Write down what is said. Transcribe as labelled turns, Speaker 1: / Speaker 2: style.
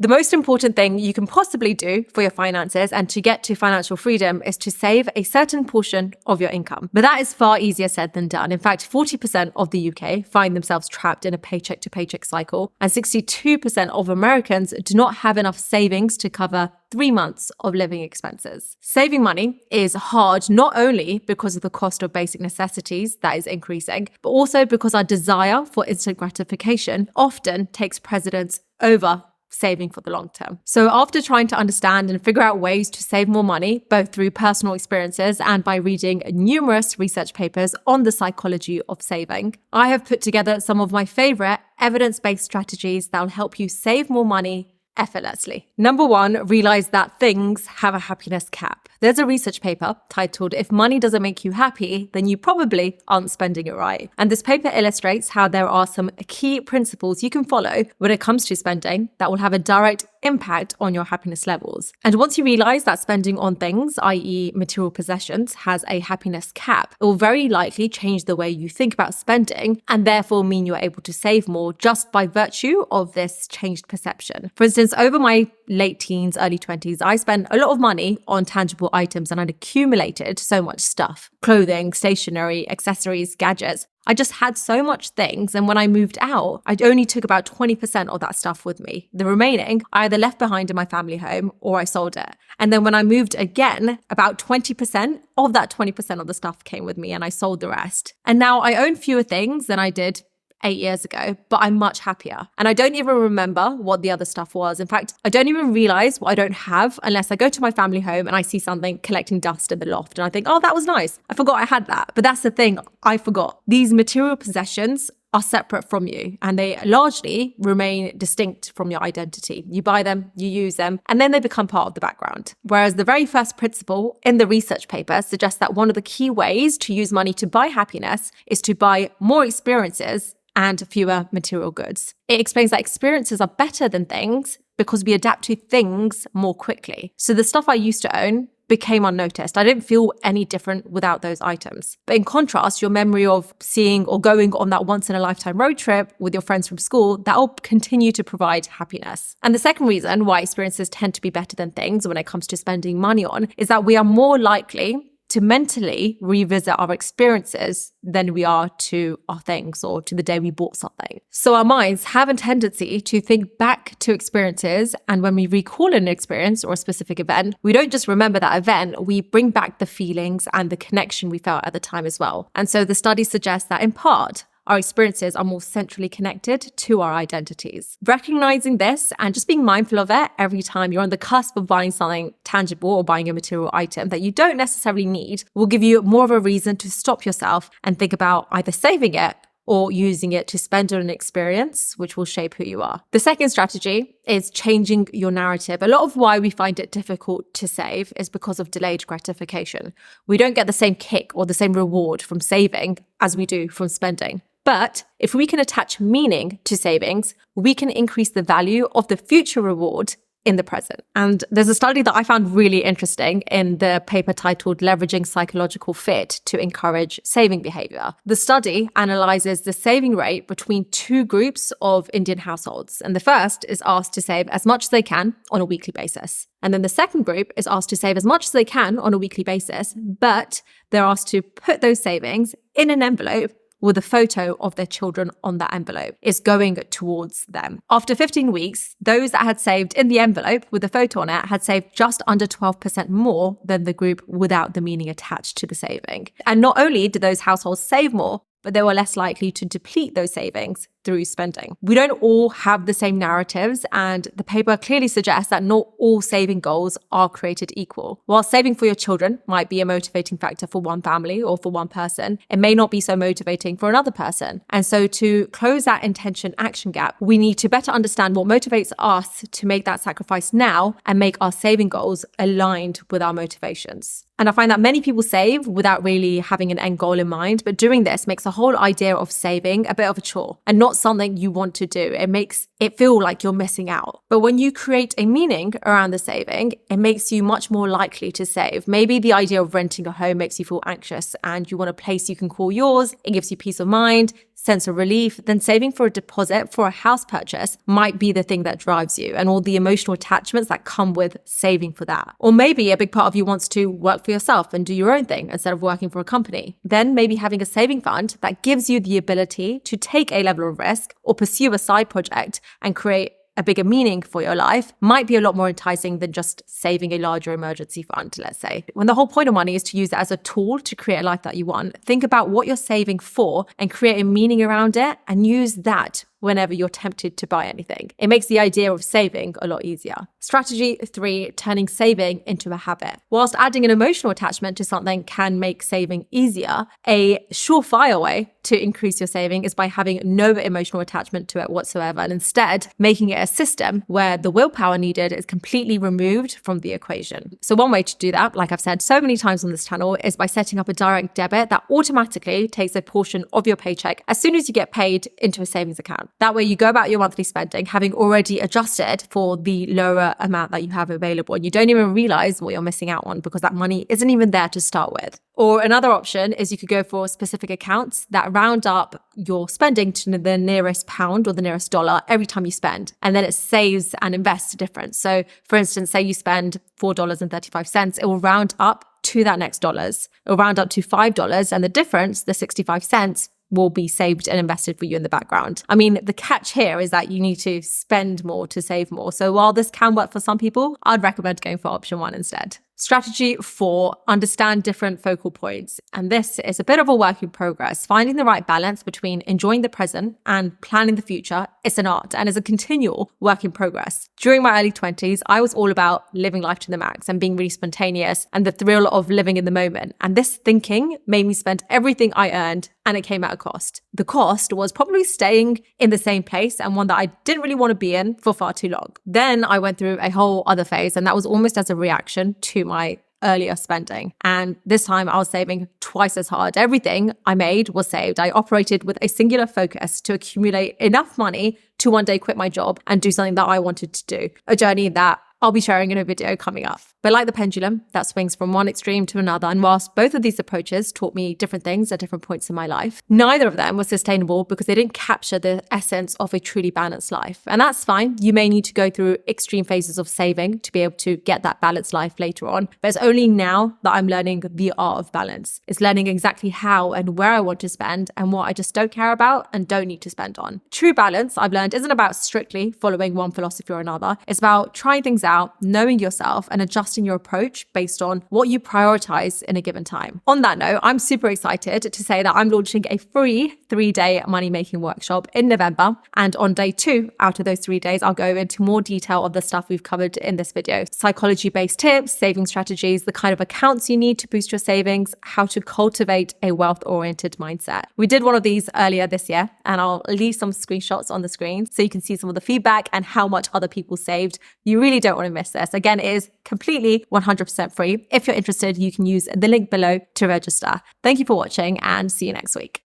Speaker 1: The most important thing you can possibly do for your finances and to get to financial freedom is to save a certain portion of your income. But that is far easier said than done. In fact, 40% of the UK find themselves trapped in a paycheck to paycheck cycle, and 62% of Americans do not have enough savings to cover 3 months of living expenses. Saving money is hard not only because of the cost of basic necessities that is increasing, but also because our desire for instant gratification often takes precedence over saving for the long term. So after trying to understand and figure out ways to save more money, both through personal experiences and by reading numerous research papers on the psychology of saving, I have put together some of my favorite evidence-based strategies that will help you save more money effortlessly. Number 1, realize that things have a happiness cap. There's a research paper titled, "If money doesn't make you happy, then you probably aren't spending it right." And this paper illustrates how there are some key principles you can follow when it comes to spending that will have a direct impact on your happiness levels. And once you realize that spending on things, i.e. material possessions, has a happiness cap, it will very likely change the way you think about spending and therefore mean you're able to save more just by virtue of this changed perception. For instance, over my late teens, early 20s, I spent a lot of money on tangible items and I'd accumulated so much stuff: clothing, stationery, accessories, gadgets. I just had so much things, and when I moved out, I only took about 20% of that stuff with me. The remaining, I either left behind in my family home or I sold it. And then when I moved again, about 20% of that 20% of the stuff came with me and I sold the rest. And now I own fewer things than I did 8 years ago, but I'm much happier. And I don't even remember what the other stuff was. In fact, I don't even realize what I don't have unless I go to my family home and I see something collecting dust in the loft and I think, oh, that was nice. I forgot I had that. But that's the thing, I forgot. These material possessions are separate from you and they largely remain distinct from your identity. You buy them, you use them, and then they become part of the background. Whereas the very first principle in the research paper suggests that one of the key ways to use money to buy happiness is to buy more experiences and fewer material goods. It explains that experiences are better than things because we adapt to things more quickly. So the stuff I used to own became unnoticed. I didn't feel any different without those items. But in contrast, your memory of seeing or going on that once-in-a-lifetime road trip with your friends from school, that will continue to provide happiness. And the second reason why experiences tend to be better than things when it comes to spending money on is that we are more likely to mentally revisit our experiences than we are to our things or to the day we bought something. So our minds have a tendency to think back to experiences, and when we recall an experience or a specific event, we don't just remember that event, we bring back the feelings and the connection we felt at the time as well. And so the study suggests that in part, our experiences are more centrally connected to our identities. Recognizing this and just being mindful of it every time you're on the cusp of buying something tangible or buying a material item that you don't necessarily need will give you more of a reason to stop yourself and think about either saving it or using it to spend on an experience, which will shape who you are. The second strategy is changing your narrative. A lot of why we find it difficult to save is because of delayed gratification. We don't get the same kick or the same reward from saving as we do from spending. But if we can attach meaning to savings, we can increase the value of the future reward in the present. And there's a study that I found really interesting in the paper titled "Leveraging Psychological Fit to Encourage Saving Behavior." The study analyzes the saving rate between two groups of Indian households. And the first is asked to save as much as they can on a weekly basis. And then the second group is asked to save as much as they can on a weekly basis, but they're asked to put those savings in an envelope with a photo of their children on that envelope. Is going towards them. After 15 weeks, those that had saved in the envelope with the photo on it had saved just under 12% more than the group without the meaning attached to the saving. And not only did those households save more, but they were less likely to deplete those savings through spending. We don't all have the same narratives, and the paper clearly suggests that not all saving goals are created equal. While saving for your children might be a motivating factor for one family or for one person, it may not be so motivating for another person. And so to close that intention-action gap, we need to better understand what motivates us to make that sacrifice now and make our saving goals aligned with our motivations. And I find that many people save without really having an end goal in mind, but doing this makes the whole idea of saving a bit of a chore and not something you want to do. It makes it feel like you're missing out. But when you create a meaning around the saving, it makes you much more likely to save. Maybe the idea of renting a home makes you feel anxious and you want a place you can call yours. It gives you peace of mind. sense of relief, then saving for a deposit for a house purchase might be the thing that drives you and all the emotional attachments that come with saving for that. Or maybe a big part of you wants to work for yourself and do your own thing instead of working for a company. Then maybe having a saving fund that gives you the ability to take a level of risk or pursue a side project and create a bigger meaning for your life might be a lot more enticing than just saving a larger emergency fund, let's say. When the whole point of money is to use it as a tool to create a life that you want, think about what you're saving for and create a meaning around it and use that whenever you're tempted to buy anything. It makes the idea of saving a lot easier. Strategy 3, turning saving into a habit. Whilst adding an emotional attachment to something can make saving easier, a surefire way to increase your saving is by having no emotional attachment to it whatsoever, and instead making it a system where the willpower needed is completely removed from the equation. So one way to do that, like I've said so many times on this channel, is by setting up a direct debit that automatically takes a portion of your paycheck as soon as you get paid into a savings account. That way you go about your monthly spending having already adjusted for the lower amount that you have available, and you don't even realize what you're missing out on because that money isn't even there to start with. Or another option is you could go for specific accounts that round up your spending to the nearest pound or the nearest dollar every time you spend, and then it saves and invests different. So for instance, say you spend $4.35, it will round up to that next dollars. It will round up to $5, and the difference, the 65 cents, will be saved and invested for you in the background. I mean, the catch here is that you need to spend more to save more. So while this can work for some people, I'd recommend going for option 1 instead. Strategy 4, understand different focal points. And this is a bit of a work in progress. Finding the right balance between enjoying the present and planning the future is an art and is a continual work in progress. During my early 20s, I was all about living life to the max and being really spontaneous and the thrill of living in the moment. And this thinking made me spend everything I earned, and it came at a cost. The cost was probably staying in the same place, and one that I didn't really want to be in for far too long. Then I went through a whole other phase, and that was almost as a reaction to my earlier spending. And this time I was saving twice as hard. Everything I made was saved. I operated with a singular focus to accumulate enough money to one day quit my job and do something that I wanted to do. A journey that I'll be sharing in a video coming up. But like the pendulum, that swings from one extreme to another. And whilst both of these approaches taught me different things at different points in my life, neither of them was sustainable because they didn't capture the essence of a truly balanced life. And that's fine. You may need to go through extreme phases of saving to be able to get that balanced life later on. But it's only now that I'm learning the art of balance. It's learning exactly how and where I want to spend and what I just don't care about and don't need to spend on. True balance, I've learned, isn't about strictly following one philosophy or another. It's about trying things out, knowing yourself, and adjusting your approach based on what you prioritize in a given time. On that note, I'm super excited to say that I'm launching a free 3-day money-making workshop in November. And on day 2 out of those 3 days, I'll go into more detail of the stuff we've covered in this video. Psychology-based tips, saving strategies, the kind of accounts you need to boost your savings, how to cultivate a wealth-oriented mindset. We did one of these earlier this year, and I'll leave some screenshots on the screen so you can see some of the feedback and how much other people saved. You really don't want to miss this. Again, it is completely 100% free. If you're interested, you can use the link below to register. Thank you for watching and see you next week.